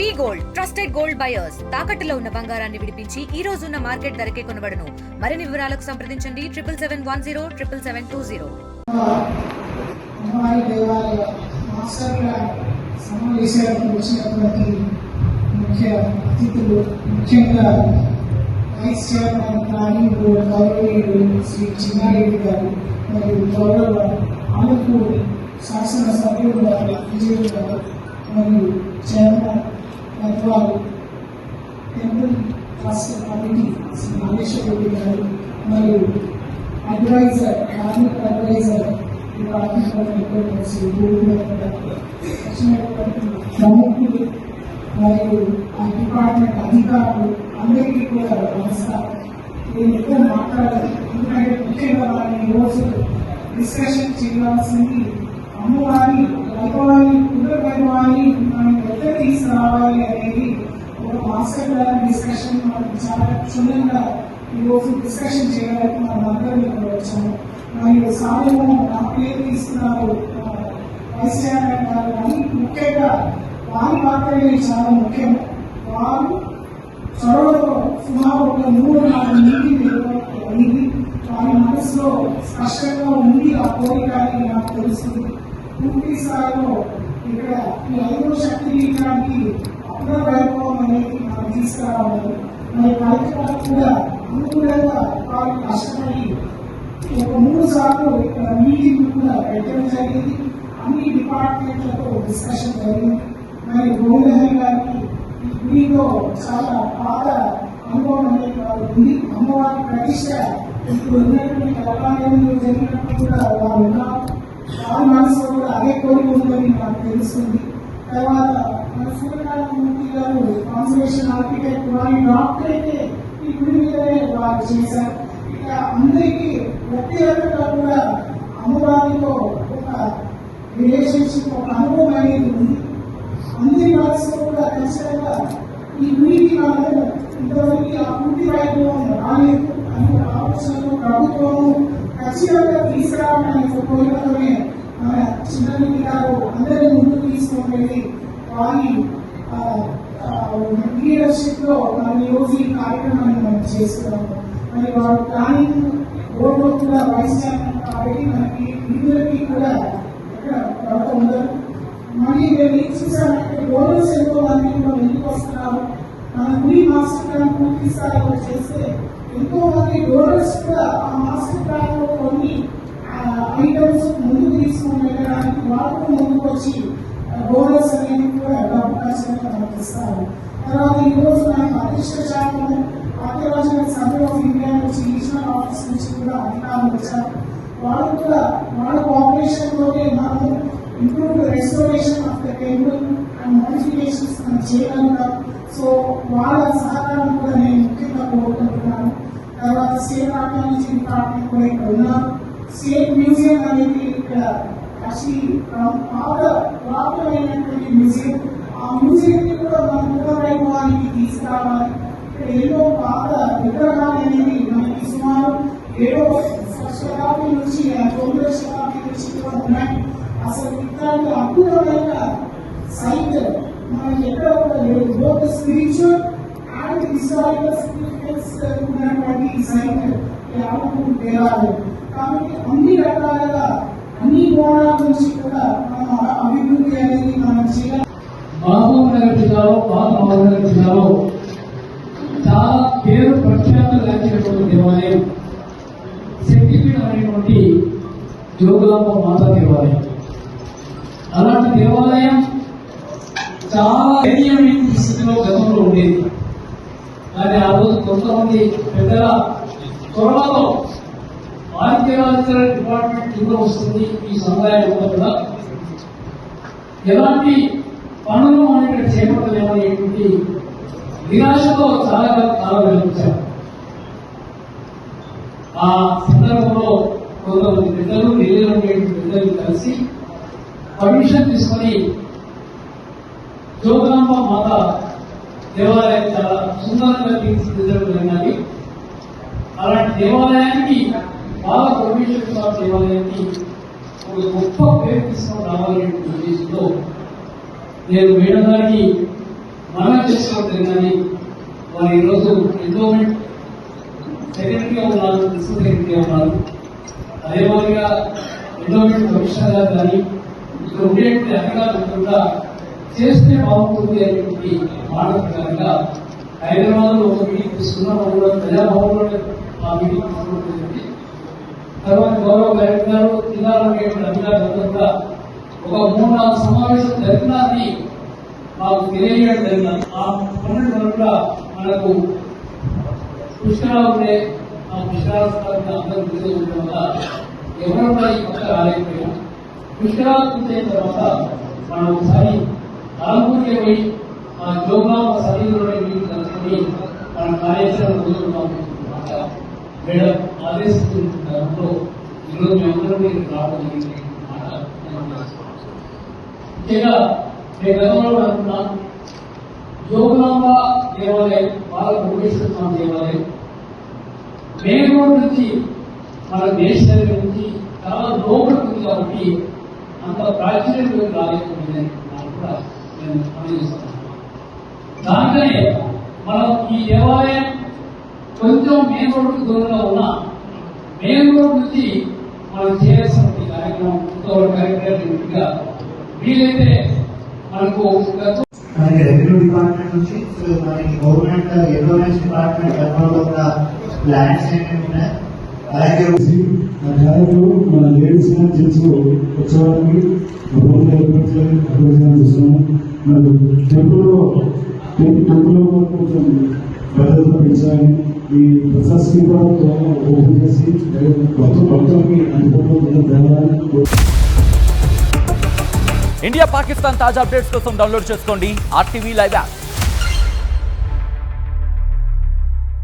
వి gold trusted gold buyers తాకట్టులో ఉన్న బంగారాన్ని విడిపించి ఈ రోజు ఉన్న మార్కెట్ ధరకే కొనబడును. మరిన్ని వివరాలకు సంప్రదించండి 7710777720. అమ్మవారి దేవాలయ మాస్టర్ల సమావేశాలకు వచ్చినటువంటి ముఖ్య అతిథులు, ముఖ్యంగా వైస్ చైర్మన్ ప్లానింగ్ బోర్డు గౌరవనీయులు శ్రీ చిన్నారెడ్డి గారు మరియు గౌరవ ఆలూరు శాసనసభ్యులు వారి విజయ్ గారు మరియు chairman Gadwal temple trust committee Shri Nageswara Reddy గారు మరియు అడ్వైజర్ కార్మిక అడ్వైజర్ ప్రముఖులు మరియు ఆ డిపార్ట్మెంట్ అధికారులు అందరికీ కూడా నమస్కారం. నేను ఎక్కువ మాట్లాడాలి, ఎందుకంటే ముఖ్యంగా మనం ఈరోజు డిస్కషన్ చేయాల్సింది అమ్మవారి వైభవాన్ని, పునర్వైభవాన్ని మనం ఎక్కడ తీసుకురావాలి అనేది ఒక మాస్టర్ గారి డిస్కషన్ మనం చాలా క్షుణ్ణంగా ఈరోజు డిస్కషన్ చేయడానికి మనం అందరం ఇక్కడ వచ్చాము. మరియు సాయంలో నా పేరు తీసుకున్నారు వైస్ చైర్మన్ గారు, కానీ ముఖ్యంగా వారి పాత్రలే చాలా ముఖ్యం. వారు చొరవతో సుమారు ఒక 3-4 మీటింగ్ అయింది. వారి మనసులో స్పష్టంగా ఉంది ఆ కోరిక అని నాకు తెలుస్తుంది. పూర్తి స్థాయిలో ఇక్కడ ఈ 5వ శక్తి పీఠానికి అప్పుడ వైభవం అనేది మనం తీసుకురావాలి. మరి కార్యక్రమాలు కూడా అనుకూలంగా వారు కష్టపడి ఒక 3 సార్లు ఇక్కడ మీటింగ్ కూడా పెట్టడం జరిగింది. అన్ని డిపార్ట్మెంట్లతో డిస్కషన్ జరిగింది. మరి గోవిందహరి గారికి ఈ గుడిలో చాలా పాత అనుభవం అనేది వారు ఉంది. అమ్మవారి ప్రతిష్ట ఇప్పుడు ఉన్నటువంటి కళాలయంలో జరిగినప్పుడు కూడా వారు ఉన్నారు. వారి మనసులో కూడా అదే కోరిక ఉందని నాకు తెలుస్తుంది. తర్వాత మన సూర్యనారాయణమూర్తి గారు కాన్సర్వేషన్ ఆర్కిటెక్ట్, వారి డాక్టరేట్ ఈ గుడి మీదనే వారు చేశారు. ఇక అందరికీ వ్యక్తిగతంగా కూడా అమ్మవారితో ఒక రిలేషన్షిప్, ఒక అనుభవం అనేది ఉంది. అందరి మనసులో కూడా ఖచ్చితంగా ఈ గుడికి మనము ఇంతవరకు ఆ పూర్తి వైభవం రాలేదు అనే ఆలోచనలో ప్రభుత్వము ఖచ్చితంగా తీసుకురావడానికి కోరికతోనే మన చిన్నరెడ్డి గారు అందరి ముందుకు తీసుకొని వెళ్ళి వారి లీడర్షిప్ లో మనం ఈరోజు ఈ కార్యక్రమాన్ని మనం చేస్తున్నాము. మరి వారు ప్లానింగ్ బోర్డులో కూడా వైస్ చైర్మన్ కాబట్టి మనకి నిధులకి కూడా ఎక్కడ కొరత ఉండదు. మళ్ళీ మేము ఏం చూసామంటే డోనర్స్ ఎంతో మంది కూడా ముందుకు వస్తున్నారు. మన గుడి మాస్టర్ ప్లాన్ పూర్తి స్థాయిలో చేస్తే ఎంతో మంది డోనర్స్ కూడా ఆ మాస్టర్ ప్లాన్ లో కొన్ని ఐటమ్స్ ముందుకు తీసుకుని వెళ్ళడానికి వాళ్ళు ముందుకు వచ్చి డోనర్స్ అనేది కూడా డబ్బు ఖచ్చితంగా మనకి ఇస్తారు. తర్వాత ఈ రోజు మనం అధిష్ట శాఖను ఆర్కియాలజికల్ సర్వే ఆఫ్ ఇండియా నుంచి రీజనల్ ఆఫీస్ నుంచి కూడా అధికారులు వచ్చారు. వాళ్ళు కూడా వాళ్ళ కోఆపరేషన్ తోనే మనము improved restoration of the temple and modifications మనం చేయగలుగుతాం. సో వాళ్ళ సహకారం కూడా నేను ముఖ్యంగా కోరుకుంటున్నాను. తర్వాత స్టేట్ ఆర్కియాలజీ డిపార్ట్మెంట్ కూడా ఇక్కడ ఉన్నారు. స్టేట్ మ్యూజియం అనేది ఇక్కడ పురాతనమైనటువంటి మ్యూజియం. ఆ మ్యూజియం ని కూడా మన పునర్వైభవానికి తీసుకురావాలి. ఇక్కడ ఎన్నో పాత విగ్రహాలు అనేది మనకి సుమారు 7వ శతాబ్దం నుంచి 9వ శతాబ్దం నుంచి కూడా ఉన్నాయి. అసలు ఇట్లాంటి అద్భుతమైన సైట్ మనకి ఎక్కడ కూడా లేదు. Both spiritual and historical significance ఉన్నటువంటి ఈ సైట్ ఆలూరు దేవాలయం. కాబట్టి అన్ని రకాలుగా అన్ని కోణాల నుంచి కూడా మనం అభివృద్ధి అనేది మనం చేయాలి. మహబూబ్నగర్ జిల్లాలో చాలా పేరు ప్రఖ్యాతులు గాంచినటువంటి దేవాలయం శక్తిపీఠం అనేటువంటి జోగులాంబ మాతా దేవాలయం. అలాంటి దేవాలయం చాలా దయనీయమైన స్థితిలో గతంలో ఉండేది. కానీ ఆ రోజు కొంతమంది పెద్దల త్వరలో ఆర్కియాలజికల్ డిపార్ట్మెంట్ కింద వస్తుంది ఈ సముదాయం కూడా ఎలాంటి పనులు అనేటువంటి చేపట్టలేమనేటువంటి నిరాశతో చాలా కాలం వెలిపించారు. ఆ సందర్భంలో కొంతమంది పెద్దలు, ఢిల్లీలో ఉండేటువంటి పెద్దలు కలిసి పర్మిషన్ తీసుకొని జోగులాంబ మాత దేవాలయం చాలా సుందరంగా తీర్చిదిద్దడం జరిగినది. అలాంటి దేవాలయానికి బాగా పర్మిషన్ దేవాలయానికి ఒక గొప్ప పేరు తీసుకొని రావాలనే ఉద్దేశంతో నేను మేడం గారికి మనం చేసుకోవట్లేదు కానీ వారు ఈరోజు ఎండోమెంట్ సెక్రటరీగా ఉన్నారు, ప్రిన్సిపల్ సెక్రటరీగా ఉన్నారు. అదే మాదిరిగా ఎండోమెంట్ కమిషనర్ గారు కానీ ఇక్కడ ఉండేటువంటి అధికారులు కూడా చేస్తే బాగుంటుంది అనేటువంటి మాట ప్రకారంగా హైదరాబాద్ లో ఒక మీటింగ్ తీసుకున్నాం. కూడా ప్రజాభవన్లో ఆ మీటింగ్ తీసుకోవడం. తర్వాత గౌరవ కలెక్టర్ గారు, జిల్లాలో ఉండేటువంటి అధికారులందరూ కూడా ఒక 3-4 సమావేశం జరిగినాన్ని మాకు తెలియజేయడం జరిగినది. ఆ 12 వరకు కూడా మనకు పుష్కరాలు ఉండే ఆ పుష్కరాలు అందరూ బిజీ ఉండడం వల్ల ఎవరు కూడా ఈ పక్క రాలేకపోయాం. పుష్కరాలు పూర్తయిన తర్వాత మనం ఒకసారి ఆలంపూర్కి పోయి ఆ జోగ్రామ సరిహద్దులోనే మీటింగ్ కలుసుకొని మన కార్యాచరణ మొదలుకుందాం మేడం ఆదేశించడంలో ఈరోజు మేమందరం రావడం జరిగింది. ముఖ్యంగా నేను గతంలో అనుకున్నాను, జోగులాంబ దేవాలయం, బాలభువనేశ్వర స్వామి దేవాలయం మెయిన్ రోడ్ నుంచి మన దేశ నుంచి చాలా లోపలికి ఉంది కాబట్టి అంత ప్రాచుర్యం రాలేకపోయిందని కూడా నేను ఆలోచిస్తున్నాను. దానికనే మనం ఈ దేవాలయం కొంచెం మెయిన్ రోడ్డుకు దూరంలో ఉన్న మెయిన్ రోడ్ నుంచి మనం చేయాల్సిన కార్యక్రమం కార్యక్రమంగా వీలైతే మనకు మనకి రెవెన్యూ డిపార్ట్మెంట్ నుంచి మనకి గవర్నమెంట్ ఎన్విరాన్మెంట్ డిపార్ట్మెంట్ గతంలో ఉన్న ప్లాన్స్ ఏమేమి ఉన్నాయి, అలాగే మన లేడీస్ జెంట్స్ వచ్చేవారికి అభివృద్ధి చూస్తున్నాము. మనకు టెంపుల్లో కొంచెం భద్రత పెంచాలని ఈ ప్రసాద్ స్కీమ్ కూడా ఓపెన్ చేసి భక్తులకి అందుబాటులో తేవాలని. ఇండియా పాకిస్తాన్ తాజా అప్డేట్స్ కోసం డౌన్లోడ్ చేసుకోండి RTV లైవ్ యాప్.